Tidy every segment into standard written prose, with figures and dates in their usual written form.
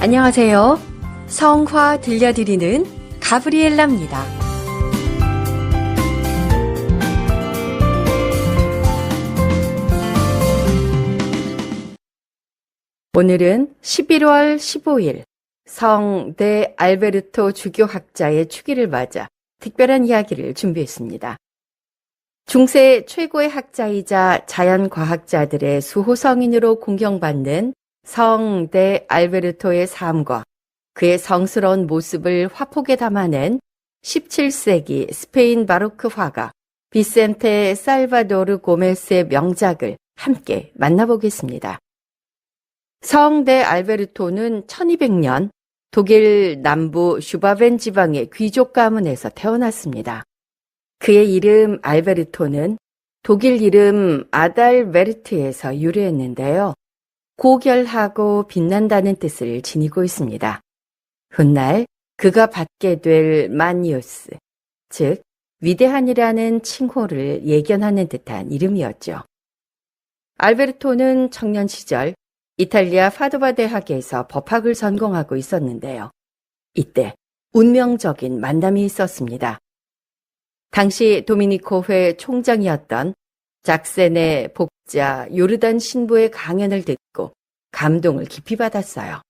안녕하세요. 성화 들려드리는 가브리엘라입니다. 오늘은 11월 15일 성 데 알베르토 주교학자의 축일을 맞아 특별한 이야기를 준비했습니다. 중세 최고의 학자이자 자연과학자들의 수호성인으로 공경받는 성 데 알베르토의 삶과 그의 성스러운 모습을 화폭에 담아낸 17세기 스페인 바로크 화가 비센테 살바도르 고메스의 명작을 함께 만나보겠습니다. 성 데 알베르토는 1200년 독일 남부 슈바벤 지방의 귀족 가문에서 태어났습니다. 그의 이름 알베르토는 독일 이름 아달베르트에서 유래했는데요. 고결하고 빛난다는 뜻을 지니고 있습니다. 훗날 그가 받게 될 마니우스, 즉 위대한이라는 칭호를 예견하는 듯한 이름이었죠. 알베르토는 청년 시절 이탈리아 파도바 대학에서 법학을 전공하고 있었는데요. 이때 운명적인 만남이 있었습니다. 당시 도미니코회 총장이었던 작센의 복자 요르단 신부의 강연을 듣고 감동을 깊이 받았어요.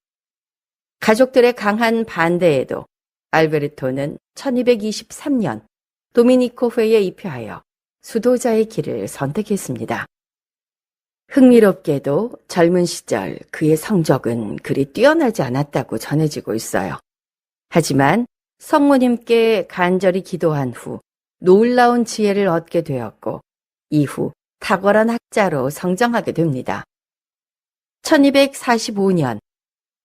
가족들의 강한 반대에도 알베르토는 1223년 도미니코회에 입회하여 수도자의 길을 선택했습니다. 흥미롭게도 젊은 시절 그의 성적은 그리 뛰어나지 않았다고 전해지고 있어요. 하지만 성모님께 간절히 기도한 후 놀라운 지혜를 얻게 되었고 이후 탁월한 학자로 성장하게 됩니다. 1245년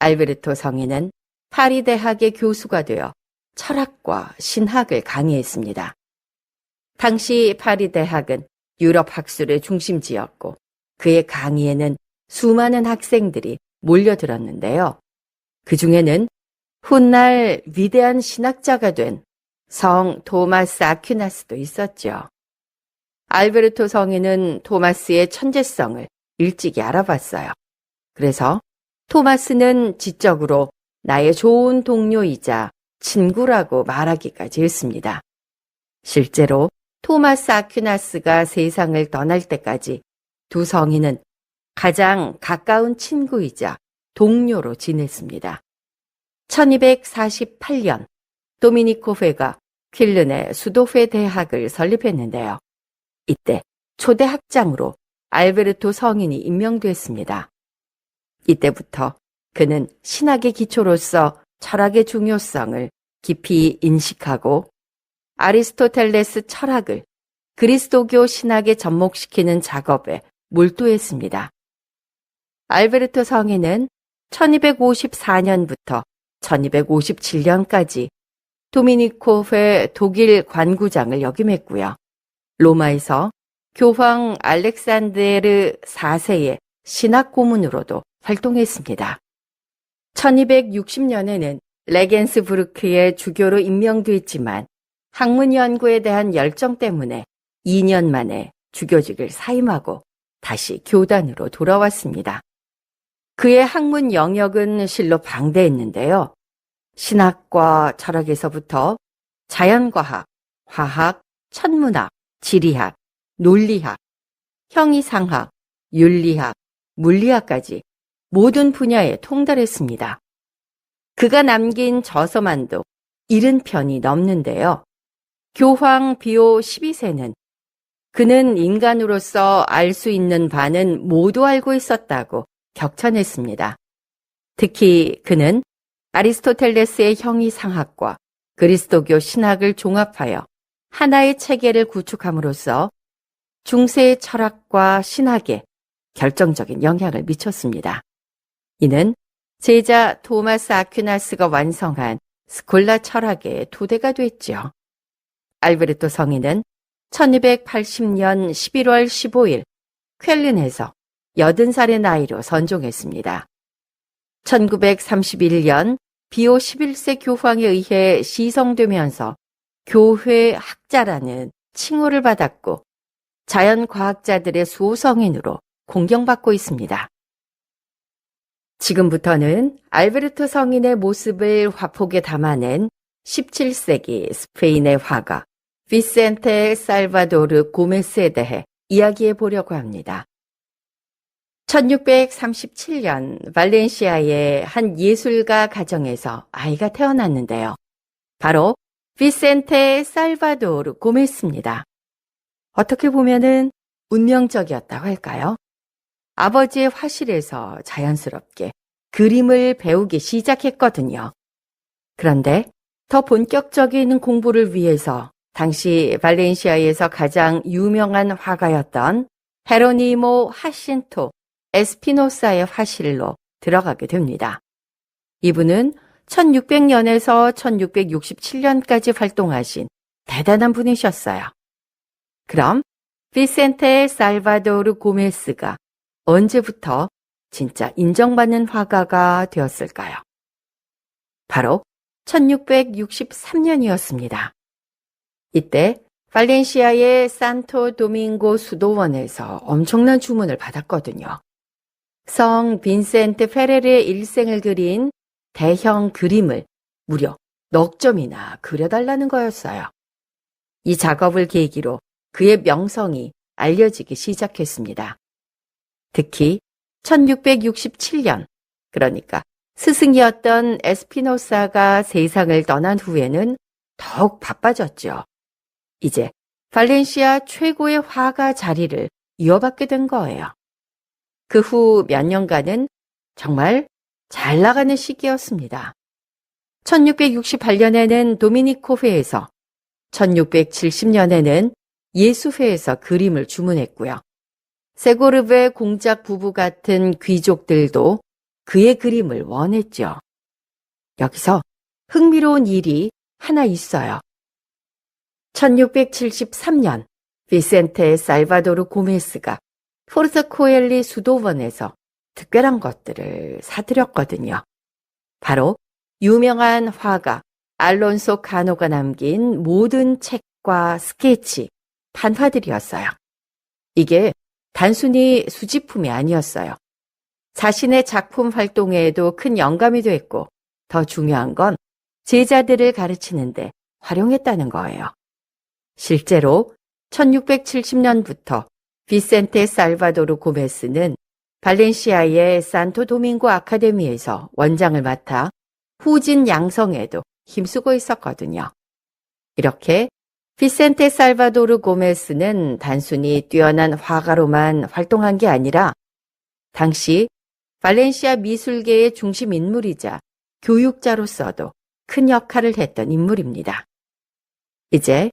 알베르토 성인은 파리 대학의 교수가 되어 철학과 신학을 강의했습니다. 당시 파리 대학은 유럽 학술의 중심지였고 그의 강의에는 수많은 학생들이 몰려들었는데요. 그 중에는 훗날 위대한 신학자가 된 성 토마스 아퀴나스도 있었죠. 알베르토 성인은 토마스의 천재성을 일찍이 알아봤어요. 그래서 토마스는 지적으로 나의 좋은 동료이자 친구라고 말하기까지 했습니다. 실제로 토마스 아퀴나스가 세상을 떠날 때까지 두 성인은 가장 가까운 친구이자 동료로 지냈습니다. 1248년 도미니코회가 퀼른의 수도회 대학을 설립했는데요. 이때 초대 학장으로 알베르토 성인이 임명됐습니다. 이때부터 그는 신학의 기초로서 철학의 중요성을 깊이 인식하고 아리스토텔레스 철학을 그리스도교 신학에 접목시키는 작업에 몰두했습니다. 알베르토 성인은 1254년부터 1257년까지 도미니코회 독일 관구장을 역임했고요. 로마에서 교황 알렉산데르 4세의 신학 고문으로도 활동했습니다. 1260년에는 레겐스부르크의 주교로 임명됐지만 학문 연구에 대한 열정 때문에 2년 만에 주교직을 사임하고 다시 교단으로 돌아왔습니다. 그의 학문 영역은 실로 방대했는데요. 신학과 철학에서부터 자연과학, 화학, 천문학, 지리학, 논리학, 형이상학, 윤리학, 물리학까지 모든 분야에 통달했습니다. 그가 남긴 저서만도 70편이 넘는데요. 교황 비오 12세는 그는 인간으로서 알 수 있는 바는 모두 알고 있었다고 격찬했습니다. 특히 그는 아리스토텔레스의 형이상학과 그리스도교 신학을 종합하여 하나의 체계를 구축함으로써 중세 철학과 신학에 결정적인 영향을 미쳤습니다. 이는 제자 토마스 아퀴나스가 완성한 스콜라 철학의 토대가 됐죠. 알베르토 성인은 1280년 11월 15일 퀼른에서 80살의 나이로 선종했습니다. 1931년 비오 11세 교황에 의해 시성되면서 교회 학자라는 칭호를 받았고 자연과학자들의 수호성인으로 공경받고 있습니다. 지금부터는 알베르토 성인의 모습을 화폭에 담아낸 17세기 스페인의 화가 비센테 살바도르 고메스에 대해 이야기해 보려고 합니다. 1637년 발렌시아의 한 예술가 가정에서 아이가 태어났는데요. 바로 비센테 살바도르 고메스입니다. 어떻게 보면은 운명적이었다고 할까요? 아버지의 화실에서 자연스럽게 그림을 배우기 시작했거든요. 그런데 더 본격적인 공부를 위해서 당시 발렌시아에서 가장 유명한 화가였던 헤로니모 하신토 에스피노사의 화실로 들어가게 됩니다. 이분은 1600년에서 1667년까지 활동하신 대단한 분이셨어요. 그럼 비센테 살바도르 고메스가 언제부터 진짜 인정받는 화가가 되었을까요? 바로 1663년이었습니다. 이때 발렌시아의 산토 도밍고 수도원에서 엄청난 주문을 받았거든요. 성 빈센트 페레르의 일생을 그린 대형 그림을 무려 넉 점이나 그려달라는 거였어요. 이 작업을 계기로 그의 명성이 알려지기 시작했습니다. 특히 1667년, 그러니까 스승이었던 에스피노사가 세상을 떠난 후에는 더욱 바빠졌죠. 이제 발렌시아 최고의 화가 자리를 이어받게 된 거예요. 그 후 몇 년간은 정말 잘 나가는 시기였습니다. 1668년에는 도미니코회에서, 1670년에는 예수회에서 그림을 주문했고요. 세고르베 공작 부부 같은 귀족들도 그의 그림을 원했죠. 여기서 흥미로운 일이 하나 있어요. 1673년 비센테 살바도르 고메스가 포르토코엘리 수도원에서 특별한 것들을 사들였거든요. 바로 유명한 화가 알론소 카노가 남긴 모든 책과 스케치, 판화들이었어요. 이게 단순히 수집품이 아니었어요. 자신의 작품 활동에도 큰 영감이 됐고, 더 중요한 건 제자들을 가르치는데 활용했다는 거예요. 실제로 1670년부터 비센테 살바도르 고메스는 발렌시아의 산토 도밍고 아카데미에서 원장을 맡아 후진 양성에도 힘쓰고 있었거든요. 이렇게 비센테 살바도르 고메스는 단순히 뛰어난 화가로만 활동한 게 아니라 당시 발렌시아 미술계의 중심 인물이자 교육자로서도 큰 역할을 했던 인물입니다. 이제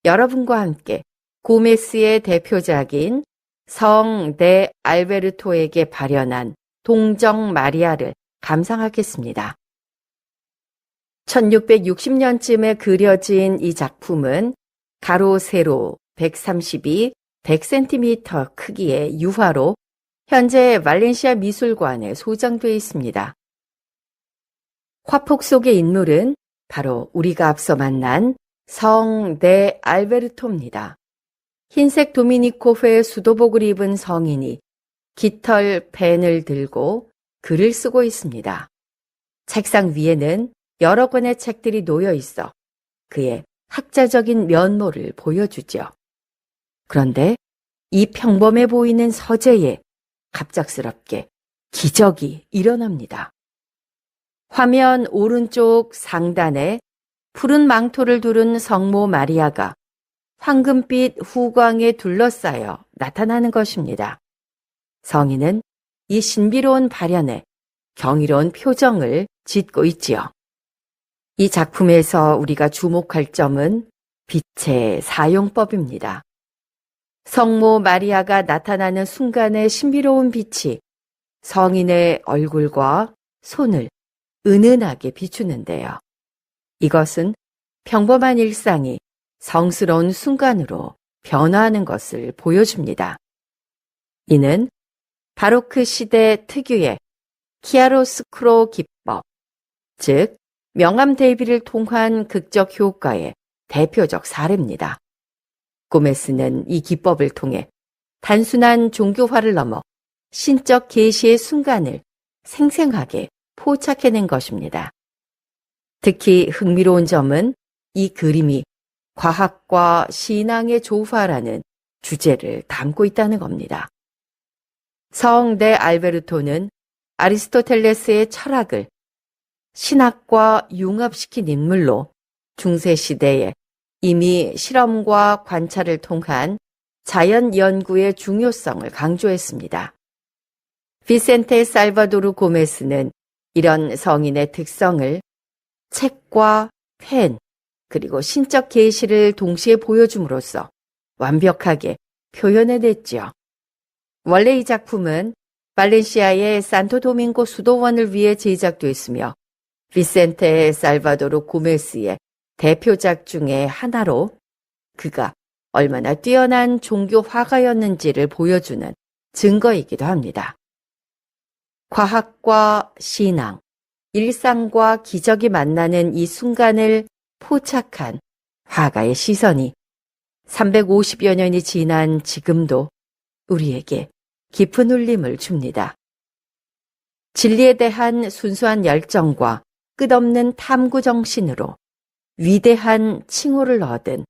여러분과 함께 고메스의 대표작인 성 데 알베르토에게 발현한 동정 마리아를 감상하겠습니다. 1660년쯤에 그려진 이 작품은 가로 세로 132, 100cm 크기의 유화로 현재 발렌시아 미술관에 소장되어 있습니다. 화폭 속의 인물은 바로 우리가 앞서 만난 성 데 알베르토입니다. 흰색 도미니코회 수도복을 입은 성인이 깃털 펜을 들고 글을 쓰고 있습니다. 책상 위에는 여러 권의 책들이 놓여 있어 그의 학자적인 면모를 보여주죠. 그런데 이 평범해 보이는 서재에 갑작스럽게 기적이 일어납니다. 화면 오른쪽 상단에 푸른 망토를 두른 성모 마리아가 황금빛 후광에 둘러싸여 나타나는 것입니다. 성인은 이 신비로운 발현에 경이로운 표정을 짓고 있지요. 이 작품에서 우리가 주목할 점은 빛의 사용법입니다. 성모 마리아가 나타나는 순간의 신비로운 빛이 성인의 얼굴과 손을 은은하게 비추는데요. 이것은 평범한 일상이 성스러운 순간으로 변화하는 것을 보여줍니다. 이는 바로크 시대 특유의 키아로스크로 기법, 즉 명암 대비를 통한 극적 효과의 대표적 사례입니다. 고메스는 이 기법을 통해 단순한 종교화를 넘어 신적 계시의 순간을 생생하게 포착해낸 것입니다. 특히 흥미로운 점은 이 그림이 과학과 신앙의 조화라는 주제를 담고 있다는 겁니다. 성 데 알베르토는 아리스토텔레스의 철학을 신학과 융합시킨 인물로 중세시대에 이미 실험과 관찰을 통한 자연 연구의 중요성을 강조했습니다. 비센테 살바도르 고메스는 이런 성인의 특성을 책과 펜, 그리고 신적 계시를 동시에 보여줌으로써 완벽하게 표현해냈지요. 원래 이 작품은 발렌시아의 산토도밍고 수도원을 위해 제작됐으며 비센테 살바도르 고메스의 대표작 중의 하나로 그가 얼마나 뛰어난 종교 화가였는지를 보여주는 증거이기도 합니다. 과학과 신앙, 일상과 기적이 만나는 이 순간을 포착한 화가의 시선이 350여 년이 지난 지금도 우리에게 깊은 울림을 줍니다. 진리에 대한 순수한 열정과 끝없는 탐구 정신으로 위대한 칭호를 얻은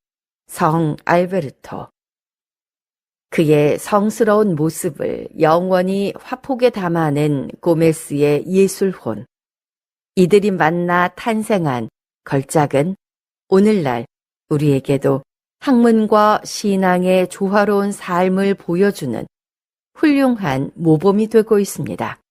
성 알베르토. 그의 성스러운 모습을 영원히 화폭에 담아낸 고메스의 예술혼. 이들이 만나 탄생한 걸작은 오늘날 우리에게도 학문과 신앙의 조화로운 삶을 보여주는 훌륭한 모범이 되고 있습니다.